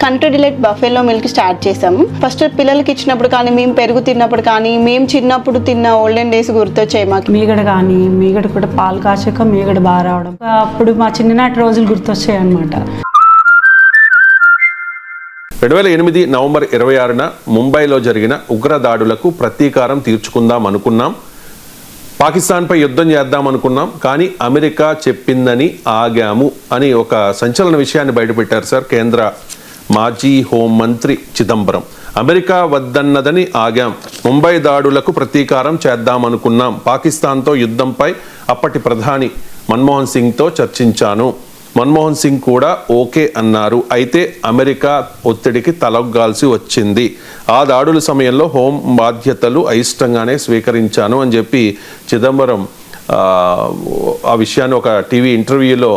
Country delight బఫేలో milk start చేసాము. First పిల్లలకి ఇచ్చినప్పుడు కానీ, మేము పెరుగు తిన్నప్పుడు కానీ, మేము చిన్నప్పుడు తిన్న ఓల్డెన్ డేస్ గుర్తొచ్చాయి మాకు. మీగడ కూడా పాలు కాచాక మీగడ బాగా రావడం, అప్పుడు మా చిన్ననాటి రోజులు గుర్తొచ్చాయి అనమాట. 2008 నవంబర్ 26న ముంబైలో జరిగిన ఉగ్రదాడులకు ప్రతీకారం తీర్చుకుందాం అనుకున్నాం, పాకిస్తాన్పై యుద్ధం చేద్దాం అనుకున్నాం, కానీ అమెరికా చెప్పిందని ఆగాము అని ఒక సంచలన విషయాన్ని బయటపెట్టారు సార్ కేంద్ర మాజీ హోంమంత్రి చిదంబరం. అమెరికా వద్దన్నదని ఆగాం, ముంబై దాడులకు ప్రతీకారం చేద్దామనుకున్నాం, పాకిస్తాన్తో యుద్ధంపై అప్పటి ప్రధాని మన్మోహన్ సింగ్తో చర్చించాను, మన్మోహన్ సింగ్ కూడా ఓకే అన్నారు, అయితే అమెరికా ఒత్తిడికి తలొగ్గాల్సి వచ్చింది, ఆ దాడుల సమయంలో హోం బాధ్యతలు అయిష్టంగానే స్వీకరించాను అని చెప్పి చిదంబరం ఆ విషయాన్ని ఒక టీవీ ఇంటర్వ్యూలో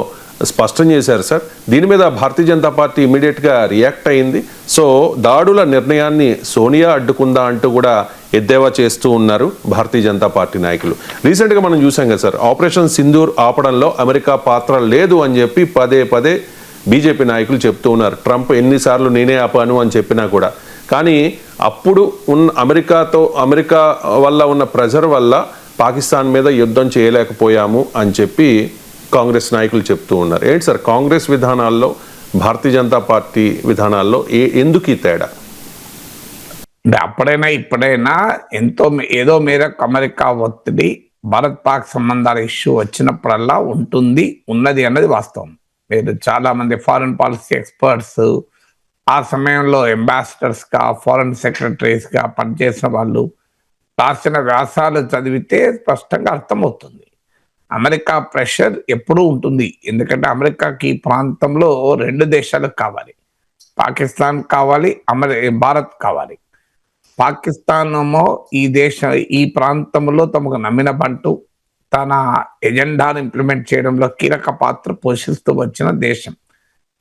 స్పష్టం చేశారు సార్. దీని మీద భారతీయ జనతా పార్టీ ఇమీడియట్గా రియాక్ట్ అయింది. సో దాడుల నిర్ణయాన్ని సోనియా అడ్డుకుందా అంటూ కూడా ఎద్దేవా చేస్తూ ఉన్నారు భారతీయ జనతా పార్టీ నాయకులు. రీసెంట్గా మనం చూసాం కదా సార్, ఆపరేషన్ సింధూర్ ఆపడంలో అమెరికా పాత్ర లేదు అని చెప్పి పదే పదే బీజేపీ నాయకులు చెప్తూ ఉన్నారు. ట్రంప్ ఎన్నిసార్లు నేనే ఆపాను అని చెప్పినా కూడా. కానీ అప్పుడు అమెరికా వల్ల ఉన్న ప్రెజర్ వల్ల పాకిస్తాన్ మీద యుద్ధం చేయలేకపోయాము అని చెప్పి కాంగ్రెస్ నాయకులు చెప్తూ ఉన్నారు. ఏంటి సార్ కాంగ్రెస్ విధానాల్లో భారతీయ జనతా పార్టీ విధానాల్లో ఎందుకు ఈ తేడా? అంటే అప్పుడైనా ఇప్పుడైనా ఏదో మేరకు అమెరికా ఒత్తిడి భారత్ పాక్ సంబంధాల ఇష్యూ వచ్చినప్పుడల్లా ఉన్నది అన్నది వాస్తవం. మీరు చాలా మంది ఫారెన్ పాలసీ ఎక్స్పర్ట్స్, ఆ సమయంలో అంబాసిడర్స్గా, ఫారెన్ సెక్రటరీస్గా పనిచేసిన వాళ్ళు రాసిన వ్యాసాలు చదివితే స్పష్టంగా అర్థమవుతుంది. అమెరికా ప్రెషర్ ఎప్పుడూ ఉంటుంది. ఎందుకంటే అమెరికాకి ఈ ప్రాంతంలో 2 దేశాలు కావాలి, పాకిస్తాన్ కావాలి, భారత్ కావాలి. పాకిస్తాన్ ఏమో ఈ ప్రాంతంలో తమకు నమ్మిన బంటు, తన ఎజెండాను ఇంప్లిమెంట్ చేయడంలో కీలక పాత్ర పోషిస్తూ వచ్చిన దేశం.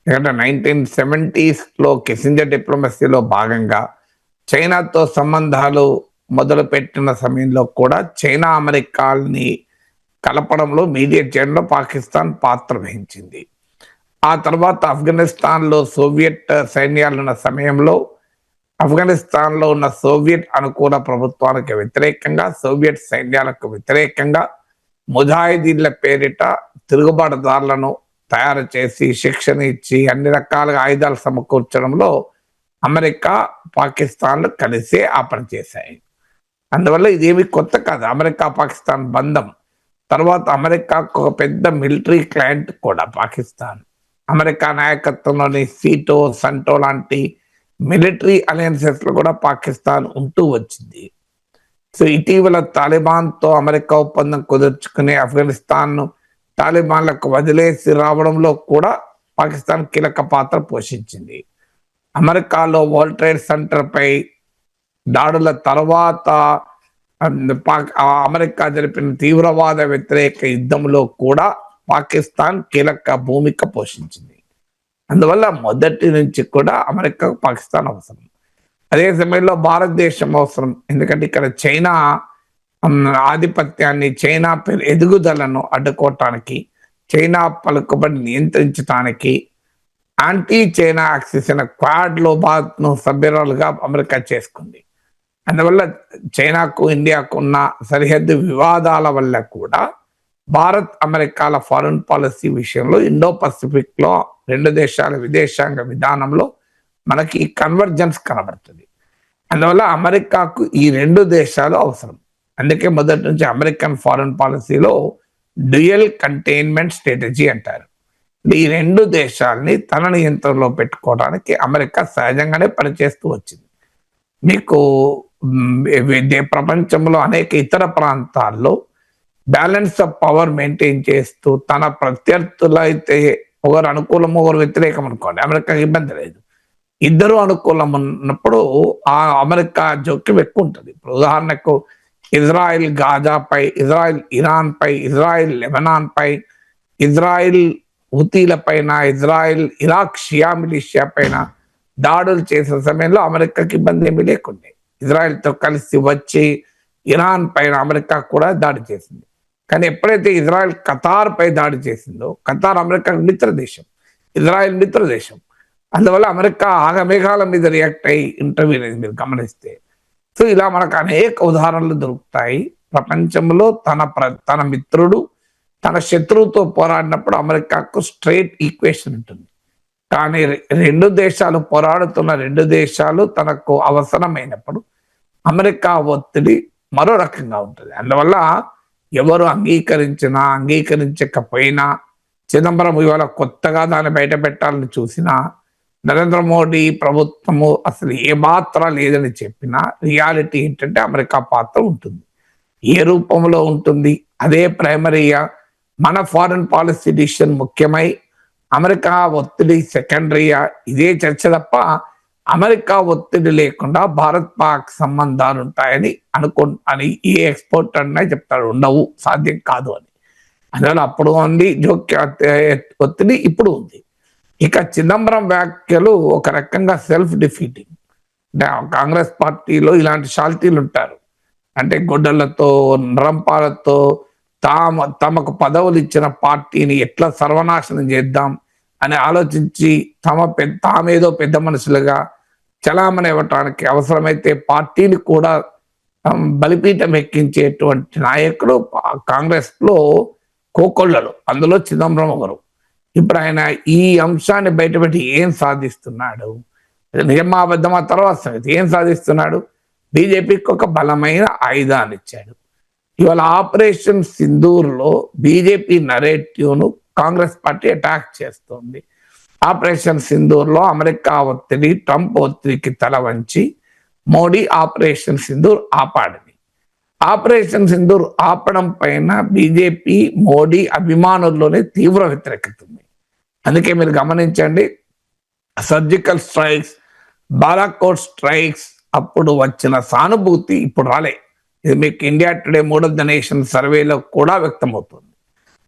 ఎందుకంటే 1970s కిస్సింజర్ డిప్లొమసీలో భాగంగా చైనాతో సంబంధాలు మొదలుపెట్టిన సమయంలో కూడా చైనా అమెరికాని కలపడంలో, మీడియేట్ చేయడంలో పాకిస్తాన్ పాత్ర వహించింది. ఆ తర్వాత ఆఫ్ఘనిస్తాన్లో సోవియట్ సైన్యాలు ఉన్న సమయంలో ఆఫ్ఘనిస్తాన్లో ఉన్న సోవియట్ అనుకూల ప్రభుత్వానికి వ్యతిరేకంగా, సోవియట్ సైన్యాలకు వ్యతిరేకంగా ముజాహిదీన్ల పేరిట తిరుగుబాటుదారులను తయారు చేసి శిక్షణ ఇచ్చి అన్ని రకాలుగా ఆయుధాలు సమకూర్చడంలో అమెరికా, పాకిస్తాన్లు కలిసే ఆ పని చేశాయి. అందువల్ల ఇదేమి కొత్త కాదు అమెరికా పాకిస్తాన్ బంధం. తర్వాత అమెరికాకు ఒక పెద్ద మిలిటరీ క్లయింట్ కూడా పాకిస్తాన్. అమెరికా నాయకత్వంలోని సీటో, సంటో లాంటి మిలిటరీ అలయన్సెస్ లో కూడా పాకిస్తాన్ ఉంటూ వచ్చింది. సో ఇటీవల తాలిబాన్తో అమెరికా ఒప్పందం కుదుర్చుకుని ఆఫ్ఘనిస్తాన్ తాలిబాన్లకు వదిలేసి రావడంలో కూడా పాకిస్తాన్ కీలక పాత్ర పోషించింది. అమెరికాలో వరల్డ్ ట్రేడ్ సెంటర్ పై దాడుల తర్వాత అమెరికా జరిపిన తీవ్రవాద వ్యతిరేక యుద్ధంలో కూడా పాకిస్తాన్ కీలక భూమిక పోషించింది. అందువల్ల మొదటి నుంచి కూడా అమెరికా, పాకిస్తాన్ అవసరం. అదే సమయంలో భారతదేశం అవసరం. ఎందుకంటే ఇక్కడ చైనా ఆధిపత్యాన్ని, చైనా ఎదుగుదలను అడ్డుకోవటానికి, చైనా పలుకుబడి నియంత్రించడానికి యాంటీ చైనా యాక్సిస్ అయిన క్వాడ్లో భారత్ను సభ్యురాలుగా అమెరికా చేసుకుంది. అందువల్ల చైనాకు, ఇండియాకు ఉన్న సరిహద్దు వివాదాల వల్ల కూడా భారత్, అమెరికాల ఫారెన్ పాలసీ విషయంలో ఇండో పసిఫిక్లో 2 దేశాల విదేశాంగ విధానంలో మనకి కన్వర్జెన్స్ కనబడుతుంది. అందువల్ల అమెరికాకు ఈ 2 దేశాలు అవసరం. అందుకే మొదటి నుంచి అమెరికన్ ఫారెన్ పాలసీలో డ్యూయల్ కంటైన్మెంట్ స్ట్రాటజీ అంటారు. ఈ 2 దేశాలని తన నియంత్రణలో పెట్టుకోవడానికి అమెరికా సహజంగానే పనిచేస్తూ వచ్చింది. మీకు ప్రపంచంలో అనేక ఇతర ప్రాంతాల్లో బ్యాలెన్స్ ఆఫ్ పవర్ మెయింటైన్ చేస్తూ తన ప్రత్యర్థులు అయితే ఒకరు అనుకూలం, ఒకరు వ్యతిరేకం అనుకోండి, అమెరికాకి ఇబ్బంది లేదు. ఇద్దరు అనుకూలం ఉన్నప్పుడు ఆ అమెరికా జోక్యం ఎక్కువ ఉంటుంది. ఇప్పుడు ఉదాహరణకు ఇజ్రాయిల్ గాజాపై, ఇజ్రాయిల్ ఇరాన్ పై, ఇజ్రాయిల్ లెబనాన్ పై, ఇజ్రాయిల్ హుతీల పైన, ఇజ్రాయిల్ ఇరాక్ షియా మిలిషియా పైన దాడులు చేసిన సమయంలో అమెరికాకి ఇబ్బంది ఏమీ లేకుండే. ఇజ్రాయిల్తో కలిసి వచ్చి ఇరాన్ పైన అమెరికా కూడా దాడి చేసింది. కానీ ఎప్పుడైతే ఇజ్రాయెల్ ఖతార్ పై దాడి చేసిందో, ఖతార్ అమెరికా మిత్ర దేశం, ఇజ్రాయెల్ మిత్ర దేశం, అందువల్ల అమెరికా ఆగమేఘాల మీద రియాక్ట్ అయ్యి ఇంటర్వ్యూ అనేది మీరు గమనిస్తే. సో ఇలా మనకు అనేక ఉదాహరణలు దొరుకుతాయి. ప్రపంచంలో తన మిత్రుడు తన శత్రువుతో పోరాడినప్పుడు అమెరికాకు స్ట్రైట్ ఈక్వేషన్ ఉంటుంది. కానీ రెండు దేశాలు పోరాడుతున్న రెండు దేశాలు తనకు అవసరమైనప్పుడు అమెరికా ఒత్తిడి మరో రకంగా ఉంటుంది. అందువల్ల ఎవరు అంగీకరించినా అంగీకరించకపోయినా, చిదంబరం ఇవాళ కొత్తగా దాన్ని బయట పెట్టాలని చూసినా, నరేంద్ర మోడీ ప్రభుత్వము అసలు ఏ పాత్ర లేదని చెప్పినా, రియాలిటీ ఏంటంటే అమెరికా పాత్ర ఉంటుంది. ఏ రూపంలో ఉంటుంది? అదే ప్రైమరీగా మన ఫారిన్ పాలసీ డిసిషన్ ముఖ్యమై అమెరికా ఒత్తిడి సెకండరీగా, ఇదే చర్చ తప్ప అమెరికా ఒత్తిడి లేకుండా భారత్ పాక్ సంబంధాలు ఉంటాయని అని ఏ ఎక్స్పర్ట్ అన్నా చెప్తాడు. ఉండవు, సాధ్యం కాదు అని. అందువల్ల అప్పుడు ఉంది ఒత్తిడి, ఇప్పుడు ఉంది. ఇక చిదంబరం వ్యాఖ్యలు ఒక రకంగా సెల్ఫ్ డిఫీటింగ్. అంటే కాంగ్రెస్ పార్టీలో ఇలాంటి షాల్తీలు ఉంటారు. అంటే గొడ్డలతో నరంపాలతో తమకు పదవులు ఇచ్చిన పార్టీని ఎట్లా సర్వనాశనం చేద్దాం అని ఆలోచించి తామేదో పెద్ద మనుషులుగా చలామణి ఇవ్వటానికి అవసరమైతే పార్టీని కూడా బలిపీఠం ఎక్కించేటువంటి నాయకుడు కాంగ్రెస్ లో కోకొల్లలు, అందులో చిదంబరం ఒకరు. ఇప్పుడు ఆయన ఈ అంశాన్ని బయటపెట్టి ఏం సాధిస్తున్నాడు? నిజమాబద్ధమా తర్వాత సంగతి. ఏం సాధిస్తున్నాడు? బీజేపీకి ఒక బలమైన ఆయుధాన్ని ఇచ్చాడు. ఇవాళ ఆపరేషన్ సింధూర్లో బీజేపీ నరేటివ్ను కాంగ్రెస్ పార్టీ అటాక్ చేస్తోంది. ఆపరేషన్ సింధూర్లో అమెరికా ఒత్తిడి, ట్రంప్ ఒత్తిడికి తల వంచి మోడీ ఆపరేషన్ సింధూర్ ఆపాడని. ఆపరేషన్ సింధూర్ ఆపడం పైన బీజేపీ మోడీ అభిమానుల్లోనే తీవ్ర వ్యతిరేకత ఉంది. అందుకే మీరు గమనించండి, సర్జికల్ స్ట్రైక్స్, బాలాకోట్ స్ట్రైక్స్ అప్పుడు వచ్చిన సానుభూతి ఇప్పుడు రాలే. ఇది మీకు India today mode of the nation సర్వేలో కూడా వ్యక్తమవుతుంది.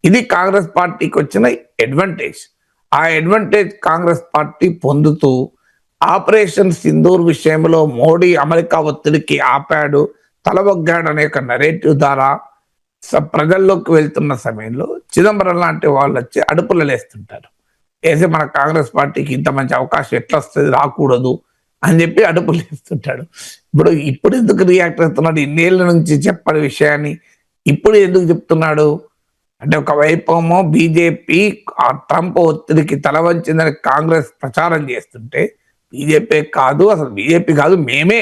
ఇది కాంగ్రెస్ పార్టీకి వచ్చిన అడ్వాంటేజ్. ఆ అడ్వాంటేజ్ కాంగ్రెస్ పార్టీ పొందుతూ ఆపరేషన్ సింధూర్ విషయంలో మోడీ అమెరికా ఒత్తిడికి ఆపాడు, తలవొగ్గాడు అనే ఒక నెరేటివ్ ద్వారా ప్రజల్లోకి వెళ్తున్న సమయంలో చిదంబరం లాంటి వాళ్ళు వచ్చి అడుపులు లేస్తుంటారు. వేసి మన కాంగ్రెస్ పార్టీకి ఇంత మంచి అవకాశం ఎట్లా వస్తుంది, రాకూడదు అని చెప్పి అడుపులు లేస్తుంటాడు. ఇప్పుడు ఎందుకు రియాక్ట్ అవుతున్నాడు? ఇన్నేళ్ల నుంచి చెప్పని విషయాన్ని ఇప్పుడు ఎందుకు చెప్తున్నాడు అంటే, ఒకవైపేమో బీజేపీ ట్రంప్ ఒత్తిడికి తల వంచిందని కాంగ్రెస్ ప్రచారం చేస్తుంటే, బీజేపీ కాదు, అసలు బీజేపీ కాదు, మేమే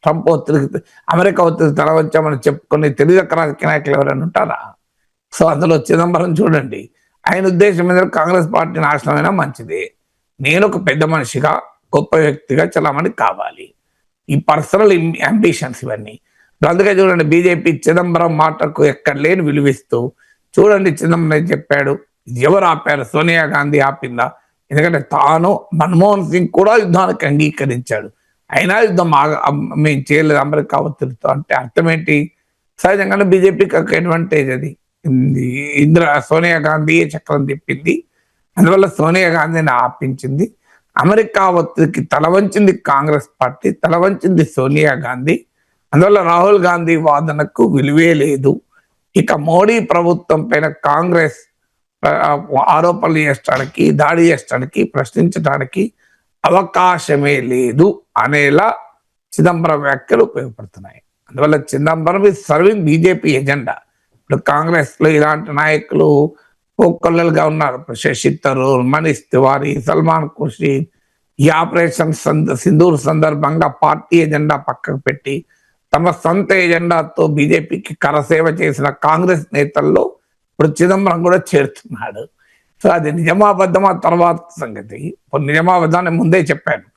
ట్రంప్ ఒత్తిడికి అమెరికా ఒత్తిడికి తల వంచామని చెప్పుకునే తెలియక రాజకీయ నాయకులు ఎవరైనా ఉంటారా? సో అందులో చిదంబరం చూడండి, ఆయన ఉద్దేశం మీద కాంగ్రెస్ పార్టీ నాశనమైనా మంచిదే, నేను ఒక పెద్ద మనిషిగా గొప్ప వ్యక్తిగా చలామణి కావాలి, ఈ పర్సనల్ అంబిషన్స్ ఇవన్నీ. అందుకే చూడండి, బీజేపీ చిదంబరం మాటకు ఎక్కడ లేని విలువిస్తూ చూడండి, చిదంబరం చెప్పాడు, ఎవరు ఆపారు? సోనియా గాంధీ ఆపిందా? ఎందుకంటే తాను మన్మోహన్ సింగ్ కూడా యుద్ధానికి అంగీకరించాడు, అయినా యుద్ధం మేము చేయలేదు అమెరికా ఒత్తిడితో. అంటే అర్థం ఏంటి? సహజంగానే బీజేపీకి ఒక అడ్వాంటేజ్ అది. సోనియా గాంధీ చక్రం తిప్పింది, అందువల్ల సోనియా గాంధీని ఆపించింది. అమెరికా ఒత్తిడికి తల వంచింది కాంగ్రెస్ పార్టీ, తల వంచింది సోనియా గాంధీ. అందువల్ల రాహుల్ గాంధీ వాదనకు విలువే లేదు. ఇక మోడీ ప్రభుత్వం పైన కాంగ్రెస్ ఆరోపణలు చేయడానికి, దాడి చేయడానికి, ప్రశ్నించడానికి అవకాశమే లేదు అనేలా చిదంబరం వ్యాఖ్యలు ఉపయోగపడుతున్నాయి. అందువల్ల Chidambaram is serving BJP agenda. ఇప్పుడు కాంగ్రెస్ లో ఇలాంటి నాయకులు ఒక్కొల్లలుగా ఉన్నారు. శశి థరూర్, మనీష్ తివారీ, సల్మాన్ ఖుర్షీద్. ఈ ఆపరేషన్ సింధూర్ సందర్భంగా పార్టీ ఎజెండా పక్కకు పెట్టి తమ సొంత ఎజెండాతో బీజేపీకి కరసేవ చేసిన కాంగ్రెస్ నేతల్లో ఇప్పుడు చిదంబరం కూడా చేరుతున్నాడు. సో అది నిజమాబద్ధమా తర్వాత సంగతి. ఇప్పుడు నిజమాబద్ధాన్ని ముందే చెప్పాను,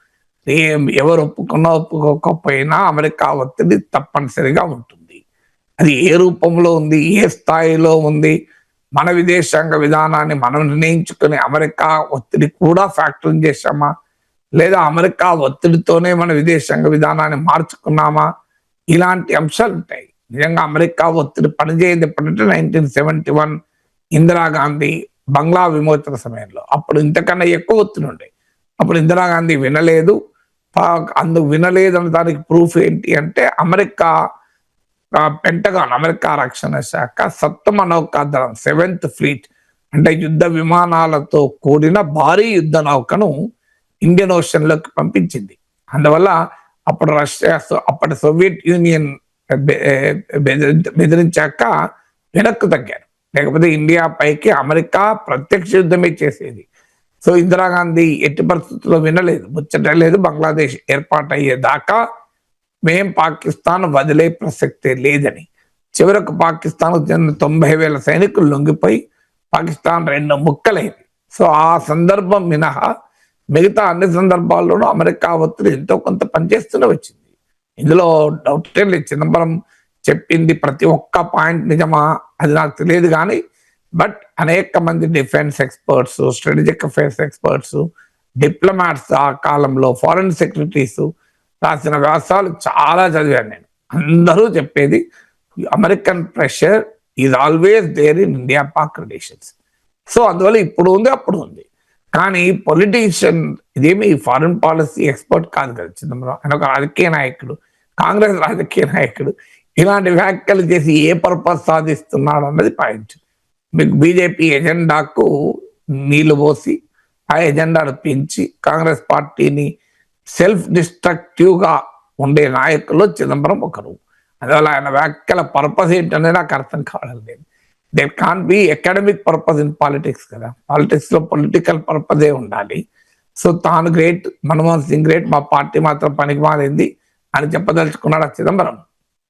ఎవరు ఒప్పుకున్నా ఒప్పుకోకపోయినా అమెరికా ఒత్తిడి తప్పనిసరిగా ఉంటుంది. అది ఏ రూపంలో ఉంది, ఏ స్థాయిలో ఉంది, మన విదేశాంగ విధానాన్ని మనం నిర్ణయించుకుని అమెరికా ఒత్తిడి కూడా ఫ్యాక్టరింగ్ చేశామా, లేదా అమెరికా ఒత్తిడితోనే మన విదేశాంగ విధానాన్ని మార్చుకున్నామా, ఇలాంటి అంశాలు ఉంటాయి. నిజంగా అమెరికా ఒత్తిడి పనిచేయదు ఎప్పుడంటే 1971 ఇందిరాగాంధీ బంగ్లా విమోచన సమయంలో. అప్పుడు ఇంతకన్నా ఎక్కువ ఒత్తిడి ఉండే. అప్పుడు ఇందిరాగాంధీ వినలేదు. అందుకు వినలేదు అన్న దానికి ప్రూఫ్ ఏంటి అంటే, అమెరికా పెంటగాన్, అమెరికా రక్షణ శాఖ 7వ నౌకాదళం 7th ఫ్లీట్ అంటే యుద్ధ విమానాలతో కూడిన భారీ యుద్ధ నౌకను ఇండియన్ ఓషన్ లోకి పంపించింది. అందువల్ల అప్పుడు రష్యా అప్పటి సోవియట్ యూనియన్ బెదిరించాక వెనక్కు తగ్గారు. లేకపోతే ఇండియా పైకి అమెరికా ప్రత్యక్ష యుద్ధమే చేసేది. సో ఇందిరాగాంధీ ఎట్టి పరిస్థితుల్లో వినలేదు, ముచ్చటలేదు. బంగ్లాదేశ్ ఏర్పాటయ్యేదాకా మేం పాకిస్తాన్ వదిలే ప్రసక్తే లేదని. చివరకు పాకిస్తాన్ 90,000 సైనికులు లొంగిపోయి పాకిస్తాన్ 2 ముక్కలైంది. సో ఆ సందర్భం మినహా మిగతా అన్ని సందర్భాల్లోనూ అమెరికా ఒత్తిడి ఎంతో కొంత పనిచేస్తూనే వచ్చింది. ఇందులో డౌట్ ఏం లేదు. చిదంబరం చెప్పింది ప్రతి ఒక్క పాయింట్ నిజమా అది నాకు తెలియదు, కానీ బట్ అనేక మంది defence experts, strategic affairs experts, diplomats, ఆ కాలంలో ఫారెన్ సెక్రటరీస్ రాసిన వ్యాసాలు చాలా చదివాను నేను. అందరూ చెప్పేది American pressure is always there in India Pak relations. So అందువల్ల ఇప్పుడు ఉంది, అప్పుడు ఉంది. కానీ పొలిటీషియన్ ఇదేమి ఫారెన్ పాలసీ ఎక్స్పర్ట్ కాదు కదా చిదంబరం. ఆయన ఒక రాజకీయ నాయకుడు, కాంగ్రెస్ రాజకీయ నాయకుడు. ఇలాంటి వ్యాఖ్యలు చేసి ఏ పర్పస్ సాధిస్తున్నాడు అన్నది పాయింట్. మీకు బీజేపీ ఎజెండాకు నీళ్లు పోసి ఆ ఎజెండాను పెంచి కాంగ్రెస్ పార్టీని సెల్ఫ్ డిస్ట్రక్టివ్ గా ఉండే నాయకుల్లో చిదంబరం ఒకరు. అందువల్ల ఆయన వ్యాఖ్యల పర్పస్ ఏంటనేది నాకు అర్థం కావడం లేదు. There can be academic purpose in politics కదా. పాలిటిక్స్ లో పొలిటికల్ పర్పసే ఉండాలి. సో తాను గ్రేట్, మన్మోహన్ సింగ్ గ్రేట్, మా పార్టీ మాత్రం పనికి మారింది అని చెప్పదలుచుకున్నాడు చిదంబరం.